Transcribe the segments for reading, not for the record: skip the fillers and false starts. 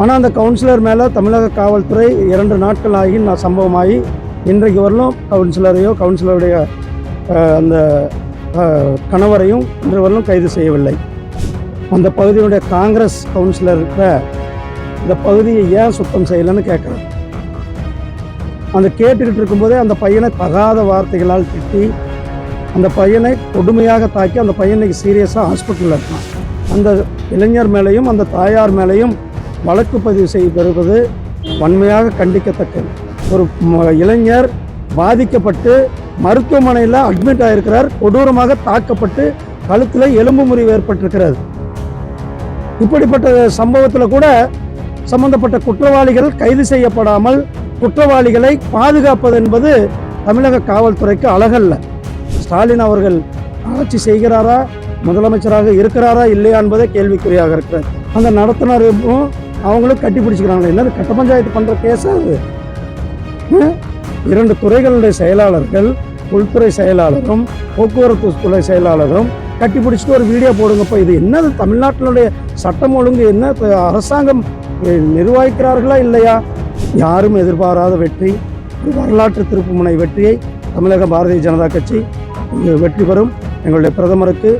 ஆனால் அந்த கவுன்சிலர் மேலே தமிழக காவல்துறை 2 நாட்கள் ஆகி சம்பவமாகி இன்றைக்கு வரலும் கவுன்சிலருடைய அந்த கணவரையும் இன்று வரலும் கைது செய்யவில்லை. அந்த பகுதியினுடைய காங்கிரஸ் கவுன்சிலர்கிட்ட இந்த பகுதியை ஏன் சுத்தம் செய்யலைன்னு கேட்குறாங்க. அந்த கேட்டுக்கிட்டு இருக்கும்போதே அந்த பையனை தகாத வார்த்தைகளால் திட்டி அந்த பையனை கொடுமையாக தாக்கி அந்த பையனுக்கு சீரியஸாக ஹாஸ்பிட்டலில் இருக்கான். அந்த இளைஞர் மேலேயும் அந்த தாயார் மேலேயும் வழக்கு பதிவு செய்யப்படுவது வன்மையாக கண்டிக்கத்தக்கது. ஒரு இளைஞர் பாதிக்கப்பட்டு மருத்துவமனையில் அட்மிட் ஆகிருக்கிறார். கொடூரமாக தாக்கப்பட்டு கழுத்தில் எலும்பு முறிவு ஏற்பட்டிருக்கிறது. இப்படிப்பட்ட சம்பவத்தில் கூட சம்பந்தப்பட்ட குற்றவாளிகள் கைது செய்யப்படாமல் குற்றவாளிகளை பாதுகாப்பது என்பது தமிழக காவல்துறைக்கு அழகல்ல. ஸ்டாலின் அவர்கள் ஆட்சி செய்கிறாரா, முதலமைச்சராக இருக்கிறாரா இல்லையா என்பதே கேள்விக்குறியாக இருக்கிறது. அந்த நடத்துனரும் அவங்களும் கட்டி பிடிச்சிக்கிறாங்க. என்னது கட்ட பஞ்சாயத்து பண்ணுற கேஸா அது? 2 துறைகளுடைய செயலாளர்கள், உள்துறை செயலாளரும் போக்குவரத்து துறை செயலாளரும் கட்டி பிடிச்சிட்டு ஒரு வீடியோ போடுங்கப்போ. இது என்னது? தமிழ்நாட்டினுடைய சட்டம் ஒழுங்கு என்ன அரசாங்கம் நிர்வகிக்கிறார்களா இல்லையா? யாரும் எதிர்பாராத வெற்றி, வரலாற்று திருப்புமுனை வெற்றியை தமிழக பாரதிய ஜனதா கட்சி வெற்றி பெறும். எங்களுடைய பிரதமருக்கு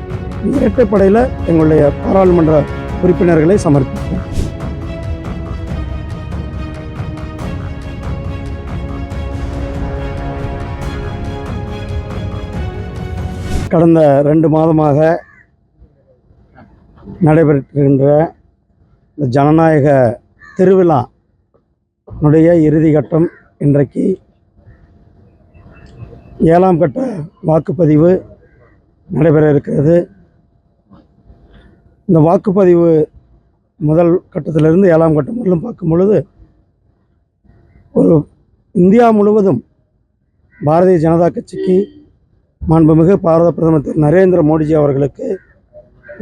இரட்டைப்படையில் எங்களுடைய பாராளுமன்ற உறுப்பினர்களை சமர்ப்பிப்போம். கடந்த 2 மாதமாக நடைபெறுகின்ற இந்த ஜனநாயக திருவிழா இறுதி கட்டம் இன்றைக்கு 7ஆம் கட்ட வாக்குப்பதிவு நடைபெற இருக்கிறது. இந்த வாக்குப்பதிவு முதல் கட்டத்திலிருந்து 7ஆம் கட்டம் வரலும் பார்க்கும் பொழுது ஒரு இந்தியா முழுவதும் பாரதிய ஜனதா கட்சிக்கு மாண்புமிகு பாரத பிரதமர் திரு நரேந்திர மோடிஜி அவர்களுக்கு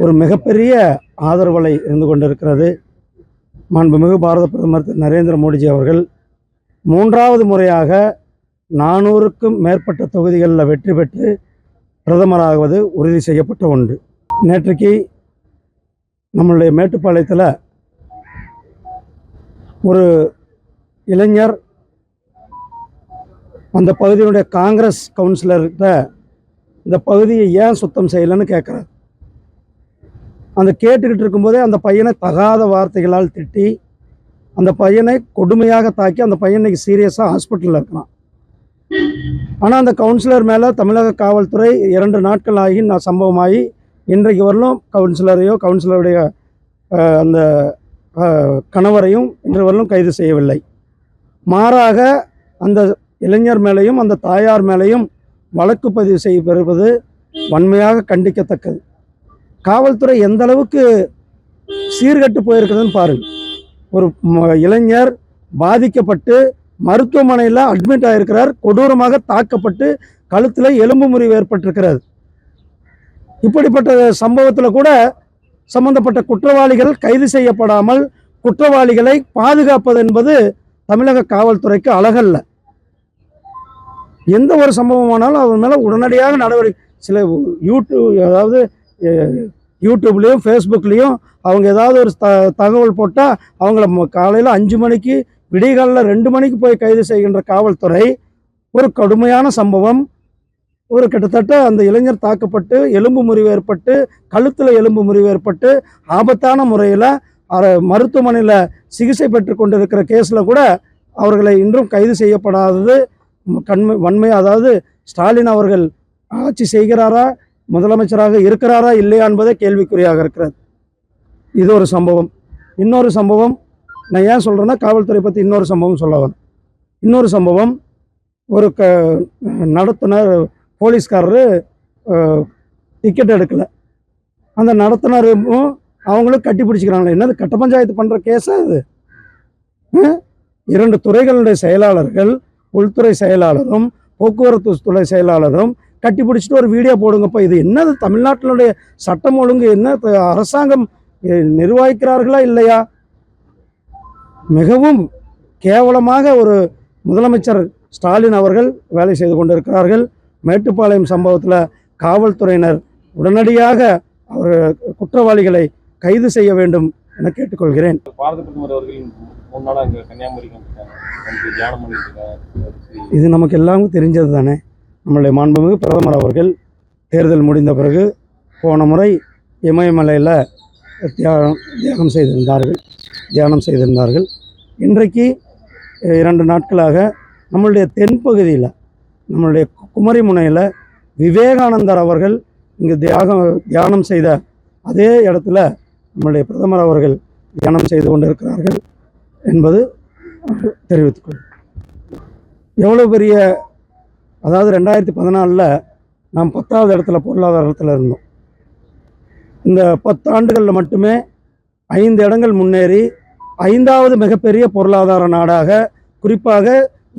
ஒரு மிகப்பெரிய ஆதரவலை இருந்து கொண்டிருக்கிறது. மாண்புமிகு பாரத பிரதமர் திரு நரேந்திர மோடிஜி அவர்கள் 3வது முறையாக 400க்கும் மேற்பட்ட தொகுதிகளில் வெற்றி பெற்று பிரதமராகுவது உறுதி செய்யப்பட்ட ஒன்று. நேற்றைக்கு நம்மளுடைய மேட்டுப்பாளையத்தில் ஒரு இளைஞர் அந்த பகுதியினுடைய காங்கிரஸ் கவுன்சிலர்கிட்ட இந்த பகுதியை ஏன் சுத்தம் செய்யலைன்னு கேட்குறாரு. அந்த கேட்டுக்கிட்டு இருக்கும்போதே அந்த பையனை தகாத வார்த்தைகளால் திட்டி அந்த பையனை கொடுமையாக தாக்கி அந்த பையனுக்கு சீரியஸாக ஹாஸ்பிட்டலில் இருக்கான். ஆனால் அந்த கவுன்சிலர் மேலே தமிழக காவல்துறை 2 நாட்கள் ஆகி சம்பவமாகி இன்றைக்கு வரலும் கவுன்சிலருடைய அந்த கணவரையும் இன்று வரலும் கைது செய்யவில்லை. மாறாக அந்த இளைஞர் மேலேயும் அந்த தாயார் மேலேயும் வழக்கு பதிவு செய்யப்படுவது வன்மையாக கண்டிக்கத்தக்கது. காவல்துறை எந்த அளவுக்கு சீர்கட்டு போயிருக்குதுன்னு பாருங்கள். ஒரு இளைஞர் பாதிக்கப்பட்டு மருத்துவமனையில் அட்மிட் ஆகிருக்கிறார். கொடூரமாக தாக்கப்பட்டு கழுத்தில் எலும்பு முறிவு ஏற்பட்டிருக்கிறது. இப்படிப்பட்ட சம்பவத்தில் கூட சம்பந்தப்பட்ட குற்றவாளிகள் கைது செய்யப்படாமல் குற்றவாளிகளை பாதுகாப்பது என்பது தமிழக காவல்துறைக்கு அழகல்ல. எந்த ஒரு சம்பவமானாலும் அவர் மேலே உடனடியாக நடவடிக்கை சில யூடியூப்லேயும் ஃபேஸ்புக்லேயும் அவங்க ஏதாவது ஒரு தகவல் போட்டால் அவங்கள காலையில் 5 மணிக்கு விடிகாலில் 2 மணிக்கு போய் கைது செய்கின்ற காவல்துறை ஒரு கடுமையான சம்பவம். ஒரு கிட்டத்தட்ட அந்த இளைஞர் தாக்கப்பட்டு எலும்பு முறிவு ஏற்பட்டு கழுத்தில் எலும்பு முறிவு ஏற்பட்டு ஆபத்தான முறையில் மருத்துவமனையில் சிகிச்சை பெற்று கொண்டிருக்கிற கேஸில் கூட அவர்களை இன்றும் கைது செய்யப்படாதது வன்மை. அதாவது ஸ்டாலின் அவர்கள் ஆட்சி செய்கிறாரா, முதலமைச்சராக இருக்கிறாரா இல்லையா என்பதே கேள்விக்குறியாக இருக்கிறது. இது ஒரு சம்பவம். இன்னொரு சம்பவம் நான் ஏன் சொல்கிறேன்னா, காவல்துறை பற்றி இன்னொரு சம்பவம் சொல்ல வரேன். இன்னொரு சம்பவம், ஒரு நடத்துனர் போலீஸ்காரரு டிக்கெட் எடுக்கலை. அந்த நடத்துனரும் அவங்களும் கட்டி பிடிச்சிக்கிறாங்களே. என்னது கட்ட பஞ்சாயத்து பண்ணுற கேஸா இது? 2 துறைகளுடைய செயலாளர்கள், உள்துறை செயலாளரும் போக்குவரத்து துறை செயலாளரும் கட்டி பிடிச்சிட்டு ஒரு வீடியோ போடுங்கப்போ. இது என்னது? தமிழ்நாட்டினுடைய சட்டம் ஒழுங்கு என்ன அரசாங்கம் நிர்வகிக்கிறார்களா இல்லையா? மிகவும் கேவலமாக ஒரு முதலமைச்சர் ஸ்டாலின் அவர்கள் வேலை செய்து கொண்டிருக்கிறார்கள். மேட்டுப்பாளையம் சம்பவத்தில் காவல்துறையினர் உடனடியாக குற்றவாளிகளை கைது செய்ய வேண்டும் என கேட்டுக்கொள்கிறேன். பாரத பிரதமர் அவர்கள் 3 நாளா அங்கே கன்னியாகுமரிக்கு வந்துட்டாங்க, வந்து தியானம் பண்ணிட்டு இருக்காங்க. இது நமக்கு எல்லாமே தெரிஞ்சது தானே. நம்மளுடைய மாண்புமிகு பிரதமர் அவர்கள் தேர்தல் முடிந்த பிறகு போன முறை இமயமலையில் தியானம் செய்திருந்தார்கள். இன்றைக்கு 2 நாட்களாக நம்மளுடைய தென்பகுதியில், நம்மளுடைய குமரி முனையில் விவேகானந்தர் அவர்கள் இங்கு தியானம் செய்த அதே இடத்துல நம்முடைய பிரதமர் அவர்கள் தியானம் செய்து கொண்டிருக்கிறார்கள் என்பது தெரிவித்துக்கொள்கிறேன். எவ்வளோ பெரிய, அதாவது 2014 நாம் 10வது இடத்துல பொருளாதாரத்தில் இருந்தோம். இந்த 10 ஆண்டுகளில் மட்டுமே 5 இடங்கள் முன்னேறி 5வது மிகப்பெரிய பொருளாதார நாடாக, குறிப்பாக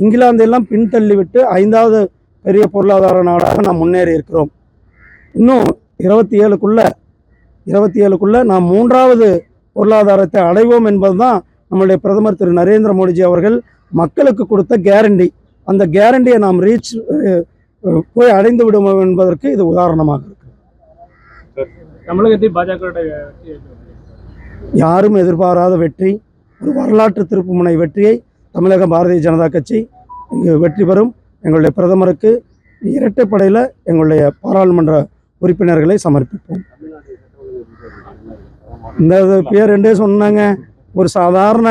இங்கிலாந்தெல்லாம் பின்தள்ளிவிட்டு 5வது பெரிய பொருளாதார நாடாக நாம் முன்னேறி இருக்கிறோம். இன்னும் 27க்குள்ள நாம் 3வது பொருளாதாரத்தை அடைவோம் என்பது தான் நம்முடைய பிரதமர் திரு நரேந்திர மோடிஜி அவர்கள் மக்களுக்கு கொடுத்த கேரண்டி. அந்த கேரண்டியை நாம் போய் அடைந்து விடுவோம் என்பதற்கு இது உதாரணமாக இருக்கு. தமிழகத்தில் பாஜக யாரும் எதிர்பாராத வெற்றி, ஒரு வரலாற்று திருப்புமுனை வெற்றியை தமிழக பாரதிய ஜனதா கட்சி இங்கு வெற்றி பெறும். எங்களுடைய பிரதமருக்கு இரட்டைப்படையில் எங்களுடைய பாராளுமன்ற உறுப்பினர்களை சமர்ப்பிப்போம். இந்த பேர் 2 சொன்னாங்க. ஒரு சாதாரண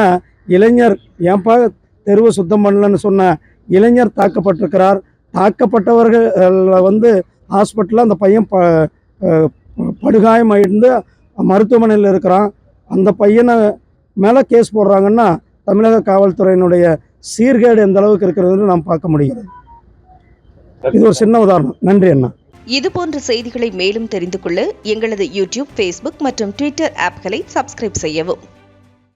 இளைஞர், ஏன்பா தெருவை சுத்தம் பண்ணலன்னு சொன்ன இளைஞர் தாக்கப்பட்டிருக்கிறார். தாக்கப்பட்டவர்கள் ஹாஸ்பிட்டலில் அந்த பையன் படுகாயமாயிருந்து மருத்துவமனையில் இருக்கிறான். அந்த பையனை மேலே கேஸ் போடுறாங்கன்னா தமிழக காவல்துறையினுடைய சீர்கேடு எந்த அளவுக்கு இருக்கிறதுன்னு நாம் பார்க்க முடிகிறது. இது ஒரு சின்ன உதாரணம். நன்றி அண்ணா. இதுபோன்ற செய்திகளை மேலும் தெரிந்து கொள்ள எங்களது யூடியூப், ஃபேஸ்புக் மற்றும் ட்விட்டர் ஆப்களை சப்ஸ்கிரைப் செய்யவும்.